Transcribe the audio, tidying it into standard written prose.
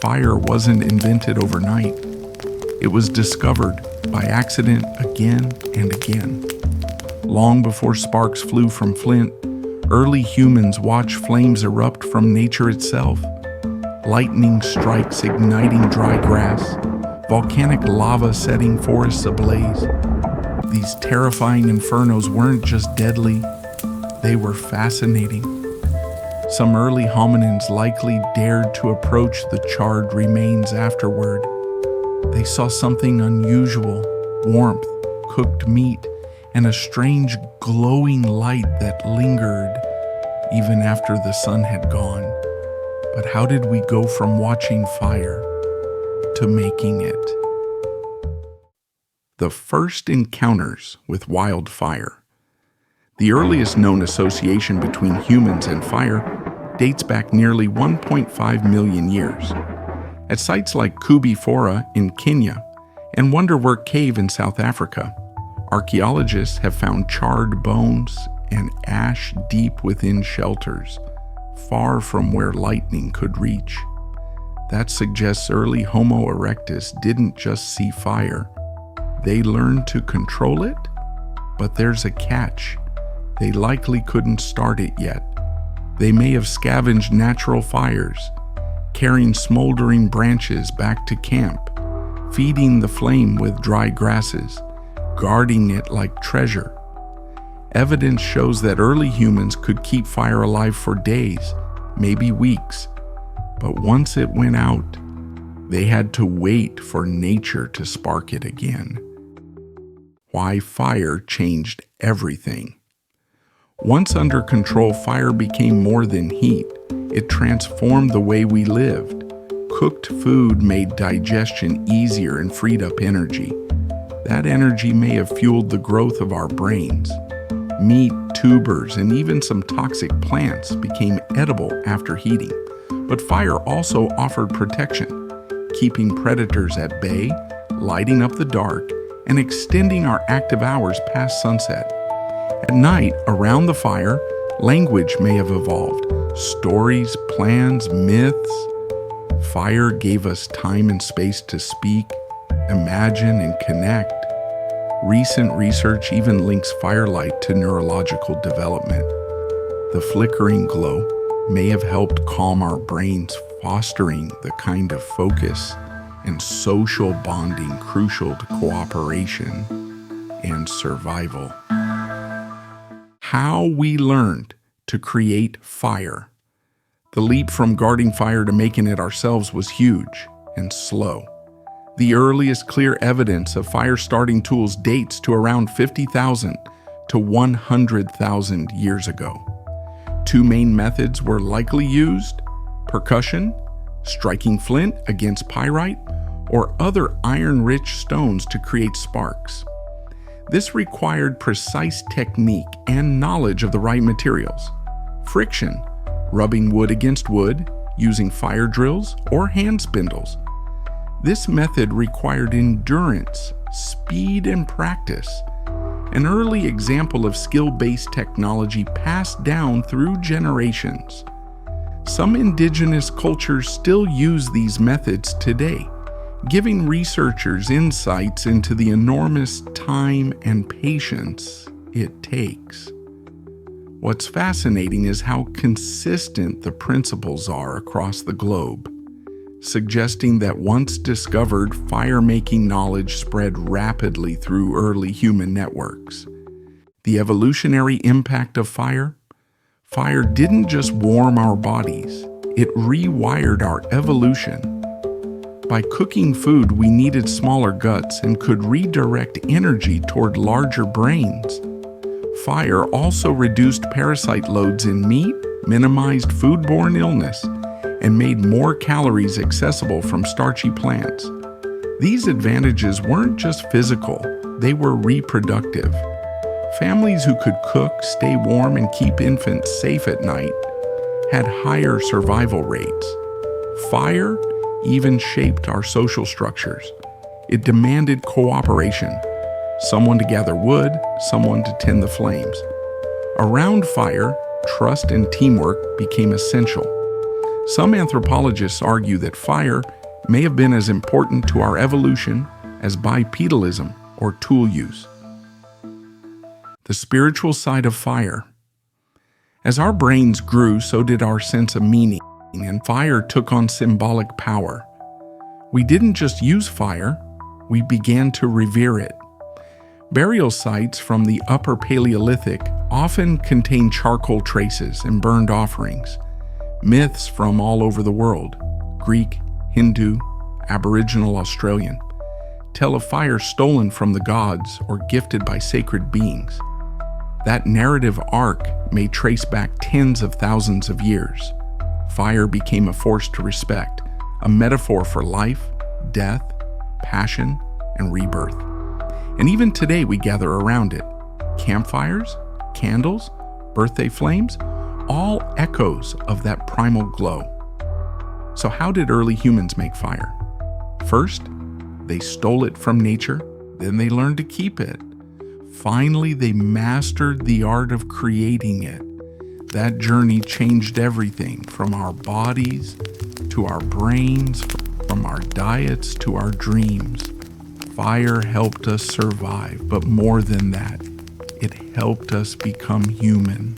Fire wasn't invented overnight. It was discovered by accident again and again. Long before sparks flew from flint, early humans watched flames erupt from nature itself. Lightning strikes igniting dry grass, volcanic lava setting forests ablaze. These terrifying infernos weren't just deadly, they were fascinating. Some early hominins likely dared to approach the charred remains afterward. They saw something unusual: warmth, cooked meat, and a strange glowing light that lingered even after the sun had gone. But how did we go from watching fire to making it? The first encounters with wildfire. The earliest known association between humans and fire dates back nearly 1.5 million years. At sites like Kubi Fora in Kenya and Wonderwork Cave in South Africa, archaeologists have found charred bones and ash deep within shelters, far from where lightning could reach. That suggests early Homo erectus didn't just see fire. They learned to control it, but there's a catch. They likely couldn't start it yet. They may have scavenged natural fires, carrying smoldering branches back to camp, feeding the flame with dry grasses, guarding it like treasure. Evidence shows that early humans could keep fire alive for days, maybe weeks, but once it went out, they had to wait for nature to spark it again. Why fire changed everything. Once under control, fire became more than heat. It transformed the way we lived. Cooked food made digestion easier and freed up energy. That energy may have fueled the growth of our brains. Meat, tubers, and even some toxic plants became edible after heating. But fire also offered protection, keeping predators at bay, lighting up the dark, and extending our active hours past sunset. At night, around the fire, language may have evolved. Stories, plans, myths. Fire gave us time and space to speak, imagine, and connect. Recent research even links firelight to neurological development. The flickering glow may have helped calm our brains, fostering the kind of focus and social bonding crucial to cooperation and survival. How we learned to create fire. The leap from guarding fire to making it ourselves was huge and slow. The earliest clear evidence of fire-starting tools dates to around 50,000 to 100,000 years ago. Two main methods were likely used: percussion, striking flint against pyrite, or other iron-rich stones to create sparks. This required precise technique and knowledge of the right materials. Friction, rubbing wood against wood, using fire drills or hand spindles. This method required endurance, speed, and practice. An early example of skill-based technology passed down through generations. Some indigenous cultures still use these methods today, giving researchers insights into the enormous time and patience it takes. What's fascinating is how consistent the principles are across the globe, suggesting that once discovered, fire-making knowledge spread rapidly through early human networks. The evolutionary impact of fire? Fire didn't just warm our bodies, it rewired our evolution. By cooking food, we needed smaller guts and could redirect energy toward larger brains. Fire also reduced parasite loads in meat, minimized foodborne illness, and made more calories accessible from starchy plants. These advantages weren't just physical, they were reproductive. Families who could cook, stay warm, and keep infants safe at night had higher survival rates. Fire even shaped our social structures. It demanded cooperation. Someone to gather wood, someone to tend the flames. Around fire, trust and teamwork became essential. Some anthropologists argue that fire may have been as important to our evolution as bipedalism or tool use. The spiritual side of fire. As our brains grew, so did our sense of meaning, and fire took on symbolic power. We didn't just use fire, we began to revere it. Burial sites from the Upper Paleolithic often contain charcoal traces and burned offerings. Myths from all over the world, Greek, Hindu, Aboriginal, Australian, tell of fire stolen from the gods or gifted by sacred beings. That narrative arc may trace back tens of thousands of years. Fire became a force to respect, a metaphor for life, death, passion, and rebirth. And even today we gather around it. Campfires, candles, birthday flames, all echoes of that primal glow. So how did early humans make fire? First, they stole it from nature, then they learned to keep it. Finally, they mastered the art of creating it. That journey changed everything from our bodies to our brains, from our diets to our dreams. Fire helped us survive, but more than that, it helped us become human.